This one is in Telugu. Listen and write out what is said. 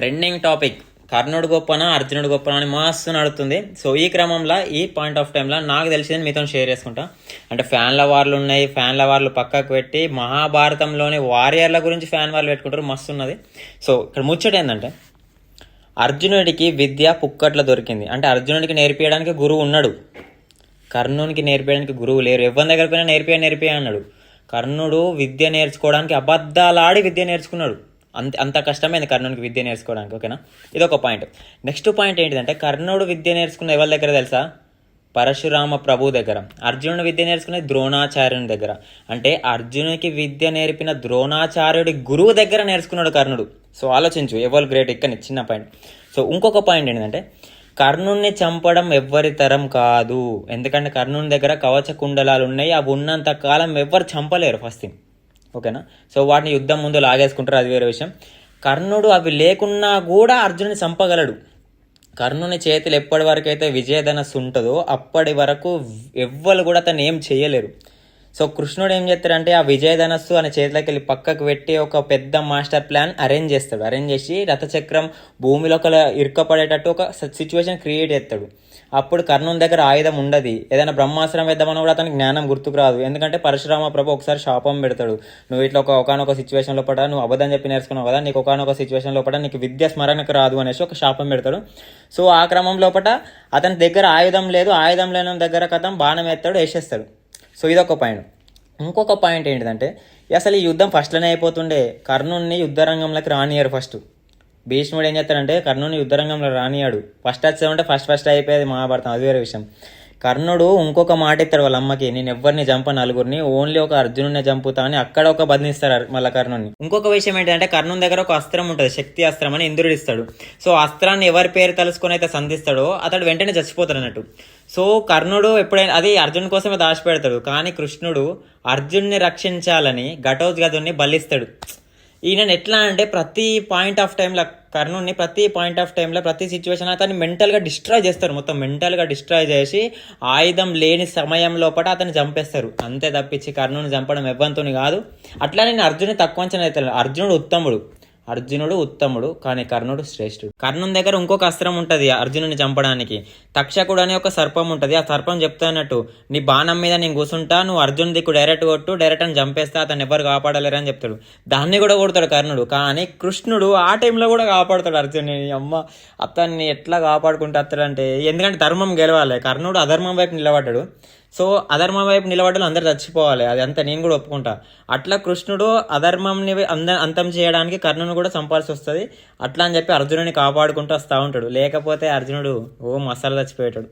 ట్రెండింగ్ టాపిక్ కర్ణుడు గొప్పనా అర్జునుడు గొప్పనా అని మస్తు నడుతుంది. సో ఈ క్రమంలో ఈ పాయింట్ ఆఫ్ టైంలో నాకు తెలిసింది మీతో షేర్ చేసుకుంటా. అంటే ఫ్యాన్ల వార్లు ఉన్నాయి, ఫ్యాన్ల వార్లు పక్కకు పెట్టి మహాభారతంలోని వారియర్ల గురించి ఫ్యాన్ వార్లు పెట్టుకుంటారు, మస్తు ఉన్నది. సో ఇక్కడ ముచ్చట ఏంటంటే అర్జునుడికి విద్య పుక్కట్ల దొరికింది. అంటే అర్జునుడికి నేర్పించడానికి గురువు ఉన్నాడు, కర్ణునికి నేర్పించడానికి గురువు లేరు. ఎవరి దగ్గర పోయినా నేర్పియ అన్నాడు. కర్ణుడు విద్య నేర్చుకోవడానికి అబద్ధాలాడి విద్య నేర్చుకున్నాడు. అంత కష్టమైంది కర్ణునికి విద్య నేర్చుకోవడానికి. ఓకేనా, ఇది ఒక పాయింట్. నెక్స్ట్ పాయింట్ ఏంటిదంటే కర్ణుడు విద్య నేర్చుకున్న ఎవరి దగ్గర తెలుసా? పరశురామ ప్రభు దగ్గర. అర్జునుడు విద్య నేర్చుకునేది ద్రోణాచార్యుని దగ్గర. అంటే అర్జునుడికి విద్య నేర్పిన ద్రోణాచార్యుడి గురువు దగ్గర నేర్చుకున్నాడు కర్ణుడు. సో ఆలోచించు ఎవరు గ్రేట్. ఇక్కడ చిన్న పాయింట్. సో ఇంకొక పాయింట్ ఏంటంటే కర్ణుణ్ణి చంపడం ఎవ్వరి తరం కాదు. ఎందుకంటే కర్ణుని దగ్గర కవచ కుండలాలు ఉన్నాయి, అవి ఉన్నంత కాలం ఎవ్వరు చంపలేరు ఫస్ట్ థింగ్. ఓకేనా, సో వాటిని యుద్ధం ముందు లాగేసుకుంటారు, అది వేరే విషయం. కర్ణుడు అవి లేకున్నా కూడా అర్జునుని చంపగలడు. కర్ణుని చేతులు ఎప్పటి వరకు అయితే విజయధనస్సు ఉంటుందో అప్పటి వరకు ఎవ్వరు కూడా అతను ఏం చేయలేరు. సో కృష్ణుడు ఏం చేస్తాడంటే ఆ విజయధనస్సు అనే చేతిలోకి వెళ్ళి పక్కకు పెట్టి ఒక పెద్ద మాస్టర్ ప్లాన్ అరేంజ్ చేస్తాడు. అరేంజ్ చేసి రథచక్రం భూమిలో ఒక ఇరుక్కపడేటట్టు ఒక సిచ్యువేషన్ క్రియేట్ చేస్తాడు. అప్పుడు కర్ణుని దగ్గర ఆయుధం ఉండదు. ఏదైనా బ్రహ్మాస్త్రం వేద్దామని కూడా అతనికి జ్ఞానం గుర్తుకు రాదు. ఎందుకంటే పరశురామ ప్రభు ఒకసారి శాపం పెడతాడు. నువ్వు ఇట్లా ఒకనొక సిచ్యువేషన్ లోపల నువ్వు అబద్ధం చెప్పి నేర్చుకున్నావు కదా, నీకు ఒకనొక సిచ్యువేషన్ లోపల నీకు విద్య స్మరణకు రాదు అనేసి ఒక శాపం పెడతాడు. సో ఆ క్రమం లోపల అతని దగ్గర ఆయుధం లేదు, ఆయుధం లేని దగ్గర కథం బాణం ఎత్తాడు, వేసేస్తాడు. సో ఇదొక పాయింట్. ఇంకొక పాయింట్ ఏంటిదంటే అసలు ఈ యుద్ధం ఫస్ట్లోనే అయిపోతుండే. కర్ణుడిని యుద్ధరంగంలోకి రానియారు. ఫస్ట్ భీష్ముడు ఏం చేస్తాడంటే కర్ణుని యుద్ధరంగంలో రానియాడు. ఫస్ట్ వచ్చామంటే ఫస్ట్ అయిపోయేది మహాభారతం, అది వేరే విషయం. కర్ణుడు ఇంకొక మాట ఇస్తాడు వాళ్ళ అమ్మకి, నేను ఎవరిని చంప నలుగురిని, ఓన్లీ ఒక అర్జునుడిని చంపుతా అని అక్కడ ఒక బదినిస్తారు మళ్ళీ కర్ణుని. ఇంకొక విషయం ఏంటంటే కర్ణుని దగ్గర ఒక అస్త్రం ఉంటుంది, శక్తి అస్త్రం అని ఇంద్రుడు ఇస్తాడు. సో అస్త్రాన్ని ఎవరి పేరు తెలుసుకొని అయితే సంధిస్తాడో అతడు వెంటనే చచ్చిపోతాడు అన్నట్టు. సో కర్ణుడు ఎప్పుడైనా అది అర్జున్ కోసమే దాచిపెడతాడు, కానీ కృష్ణుడు అర్జున్ని రక్షించాలని ఘటోత్కచుడిని బలిస్తాడు. ఈయన ఎట్లా అంటే ప్రతి పాయింట్ ఆఫ్ టైంలో కర్ణుడిని ప్రతి సిచ్యువేషన్ అతన్ని మెంటల్గా డిస్ట్రాయ్ చేస్తారు. మొత్తం మెంటల్గా డిస్ట్రాయ్ చేసి ఆయుధం లేని సమయం లోపల అతన్ని చంపేస్తారు. అంతే తప్పించి కర్ణుని చంపడం ఎవ్వంతోని కాదు. అట్లా నేను అర్జునుని తక్కువ అంచనా అవుతాను. అర్జునుడు ఉత్తముడు కానీ కర్ణుడు శ్రేష్ఠుడు. కర్ణుని దగ్గర ఇంకొక అస్త్రం ఉంటుంది అర్జునుని చంపడానికి. తక్షకుడు అనే ఒక సర్పం ఉంటుంది. ఆ సర్పం చెప్తానట్టు నీ బాణం మీద నేను కూర్చుంటా, నువ్వు అర్జున్ దిక్కు డైరెక్ట్ కొట్టు, డైరెక్ట్ అని చంపేస్తా, అతను ఎవరు కాపాడలేరు అని చెప్తాడు. దాన్ని కూడా కొడతాడు కర్ణుడు. కానీ కృష్ణుడు ఆ టైంలో కూడా కాపాడుతాడు అర్జున్ని. అమ్మ అతన్ని ఎట్లా కాపాడుకుంటూ వస్తాడంటే, ఎందుకంటే ధర్మం గెలవాలి. కర్ణుడు అధర్మం వైపు నిలబడ్డాడు. సో అధర్మం వైపు నిలబడ్డలు అందరు చచ్చిపోవాలి, అది అంతా నేను కూడా ఒప్పుకుంటా. అట్లా కృష్ణుడు అధర్మంని అంతం చేయడానికి కర్ణుని కూడా చంపాల్సి వస్తుంది. అట్లా అని చెప్పి అర్జునుని కాపాడుకుంటూ వస్తూ ఉంటాడు. లేకపోతే అర్జునుడు మసాలా చచ్చిపోయేటాడు.